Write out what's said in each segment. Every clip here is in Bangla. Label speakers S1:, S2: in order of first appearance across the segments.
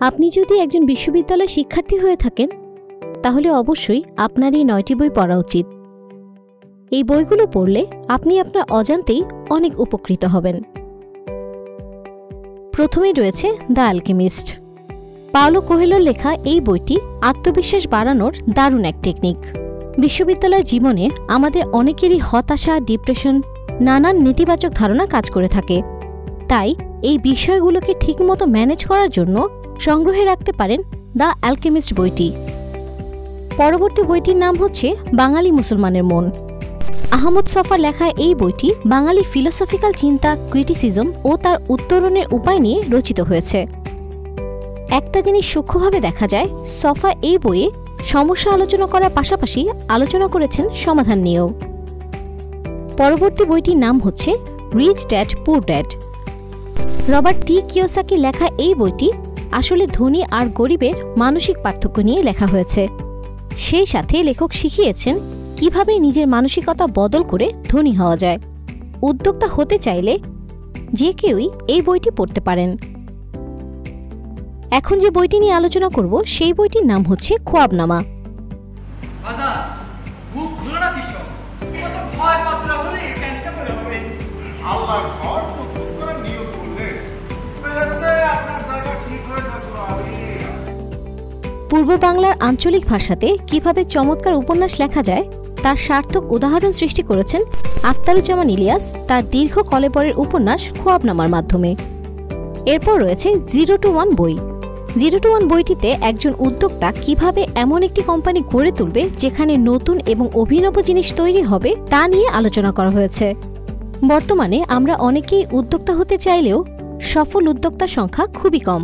S1: আপনি যদি একজন বিশ্ববিদ্যালয় শিক্ষার্থী হয়ে থাকেন তাহলে অবশ্যই আপনার এই 9টি বই পড়া উচিত। এই বইগুলো পড়লে আপনি আপনার অজান্তেই অনেক উপকৃত হবেন। প্রথমেই রয়েছে দ্য অ্যালকেমিস্ট। পাওলো কোয়েলোর লেখা এই বইটি আত্মবিশ্বাস বাড়ানোর দারুণ এক টেকনিক। বিশ্ববিদ্যালয় জীবনে আমাদের অনেকেরই হতাশা, ডিপ্রেশন, নানান নেতিবাচক ধারণা কাজ করে থাকে। তাই এই বিষয়গুলোকে ঠিকমতো ম্যানেজ করার জন্য সংগ্রহে রাখতে পারেন দ্য অ্যালকেমিস্ট বইটি। পরবর্তী বইটির নাম হচ্ছে বাঙালি মুসলমানের মন। আহমদ ছফার লেখা এই বইটি বাঙালি ফিলোসফিক্যাল চিন্তা, ক্রিটিসিজম ও তার উত্তরণের উপায় নিয়ে রচিত হয়েছে। একটা জিনিস সূক্ষ্মভাবে দেখা যায়, ছফা এই বইয়ে সমস্যা আলোচনা করার পাশাপাশি আলোচনা করেছেন সমাধান নিয়েও। পরবর্তী বইটির নাম হচ্ছে রিচ ড্যাড পুর ড্যাড। রবার্ট টি কিওসাকির লেখা এই বইটি আসলে ধনী আর গরিবের মানসিক পার্থক্য নিয়ে লেখা হয়েছে। সেই সাথে লেখক শিখিয়েছেন কিভাবে নিজের মানসিকতা বদল করে ধনী হওয়া যায়। উদ্যোক্তা হতে চাইলে যে কেউই এই বইটি পড়তে পারেন। এখন যে বইটি নিয়ে আলোচনা করব সেই বইটির নাম হচ্ছে খোয়াবনামা। পূর্ব বাংলার আঞ্চলিক ভাষাতে কিভাবে চমৎকার উপন্যাস লেখা যায় তার সার্থক উদাহরণ সৃষ্টি করেছেন আখতারুজ্জামান ইলিয়াস তার দীর্ঘ কলেবরের উপন্যাস খোয়াবনামার মাধ্যমে। এরপর রয়েছে 0 to 1 বই। 0 to 1 বইটিতে একজন উদ্যোক্তা কিভাবে এমন একটি কোম্পানি গড়ে তুলবে যেখানে নতুন এবং অভিনব জিনিস তৈরি হবে তা নিয়ে আলোচনা করা হয়েছে। বর্তমানে আমরা অনেকেই উদ্যোক্তা হতে চাইলেও সফল উদ্যোক্তার সংখ্যা খুবই কম।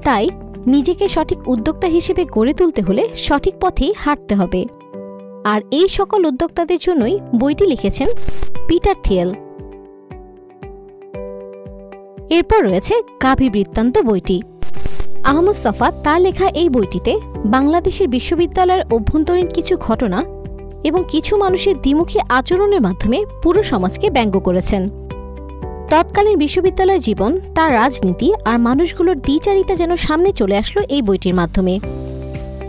S1: তাই নিজেকে সঠিক উদ্যোক্তা হিসেবে গড়ে তুলতে হলে সঠিক পথেই হাঁটতে হবে। আর এই সকল উদ্যোক্তাদের জন্যই বইটি লিখেছেন পিটার থিয়েল। এরপর রয়েছে গাভী বৃত্তান্ত বইটি। আহমদ ছফা তার লেখা এই বইটিতে বাংলাদেশের বিশ্ববিদ্যালয়ের অভ্যন্তরীণ কিছু ঘটনা এবং কিছু মানুষের দ্বিমুখী আচরণের মাধ্যমে পুরো সমাজকে ব্যঙ্গ করেছেন। তৎকালীন বিশ্ববিদ্যালয় জীবন, তার রাজনীতি আর মানুষগুলোর দ্বিচারিতা যেন সামনে চলে আসলো এই বইটির মাধ্যমে।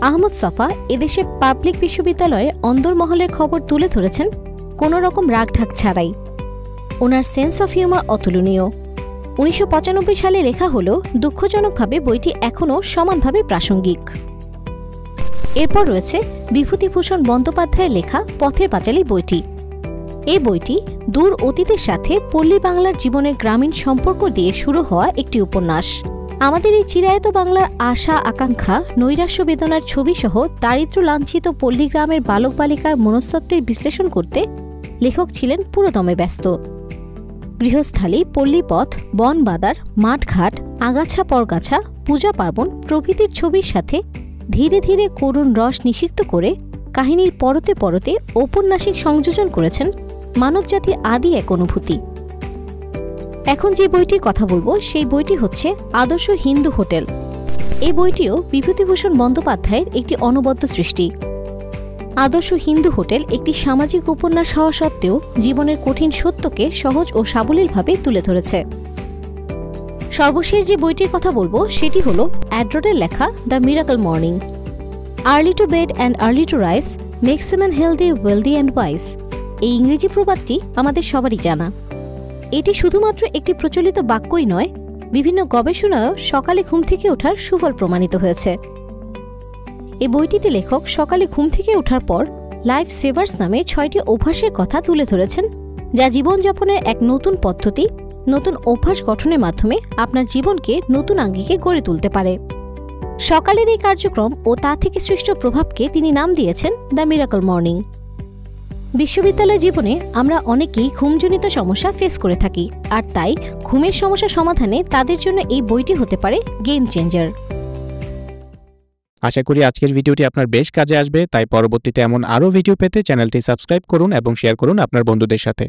S1: আহমদ ছফা এদেশের পাবলিক বিশ্ববিদ্যালয়ের অন্দরমহলের খবর তুলে ধরেছেন কোনো রকম রাগঢাক ছাড়াই। ওনার সেন্স অফ হিউমার অতুলনীয়। 1995 সালে লেখা হলেও দুঃখজনকভাবে বইটি এখনও সমানভাবে প্রাসঙ্গিক। এরপর রয়েছে বিভূতিভূষণ বন্দ্যোপাধ্যায়ের লেখা পথের পাঁচালী বইটি। এই বইটি দূর অতীতের সাথে পল্লী বাংলার জীবনের গ্রামীণ সম্পর্ক দিয়ে শুরু হওয়া একটি উপন্যাস। আমাদের এই চিরায়ত বাংলার আশা, আকাঙ্ক্ষা, নৈরাশ্য বেদনার ছবিসহ দারিদ্র্য লাঞ্ছিত পল্লী গ্রামের বালক বালিকার মনস্তত্ত্বের বিশ্লেষণ করতে লেখক ছিলেন পুরোদমে ব্যস্ত। গৃহস্থালী, পল্লীপথ, বনবাদার, মাঠঘাট, আগাছা পরগাছা, পূজা পার্বণ প্রভৃতির ছবির সাথে ধীরে ধীরে করুণ রস নিষিক্ত করে কাহিনীর পরতে পরতে ঔপন্যাসিক সংযোজন করেছেন মানবজাতির আদি এক অনুভূতি। এখন যে বইটির কথা বলবো সেই বইটি হচ্ছে আদর্শ হিন্দু হোটেল। এই বইটিও বিভূতিভূষণ বন্দ্যোপাধ্যায়ের একটি অনবদ্য সৃষ্টি। আদর্শ হিন্দু হোটেল একটি সামাজিক উপন্যাস হওয়া সত্ত্বেও জীবনের কঠিন সত্যকে সহজ ও সাবলীলভাবে তুলে ধরেছে। সর্বশেষ যে বইটির কথা বলবো সেটি হল অ্যাড্রোডের লেখা the miracle morning. Early to bed and early to rise makes a man healthy, wealthy and wise. এই ইংরেজি প্রবাদটি আমাদের সবারই জানা। এটি শুধুমাত্র একটি প্রচলিত বাক্যই নয়, বিভিন্ন গবেষণায়ও সকালে ঘুম থেকে ওঠার সুফল প্রমাণিত হয়েছে। এই বইটিতে লেখক সকালে ঘুম থেকে ওঠার পর লাইফ সেভার্স নামে 6টি অভ্যাসের কথা তুলে ধরেছেন, যা জীবনযাপনের এক নতুন পদ্ধতি, নতুন অভ্যাস গঠনের মাধ্যমে আপনার জীবনকে নতুন আঙ্গিকে গড়ে তুলতে পারে। সকালের এই কার্যক্রম ও তা থেকে সৃষ্ট প্রভাবকে তিনি নাম দিয়েছেন দ্য মিরাকল মর্নিং। বিশ্ববিদ্যালয় জীবনে আমরা অনেকেই ঘুমজনিত সমস্যা ফেস করে থাকি, আর তাই ঘুমের সমস্যা সমাধানে তাদের জন্য এই বইটি হতে পারে গেম চেঞ্জার।
S2: আশা করি আজকের ভিডিওটি আপনার বেশ কাজে আসবে। তাই পরবর্তীতে এমন আরও ভিডিও পেতে চ্যানেলটি সাবস্ক্রাইব করুন এবং শেয়ার করুন আপনার বন্ধুদের সাথে।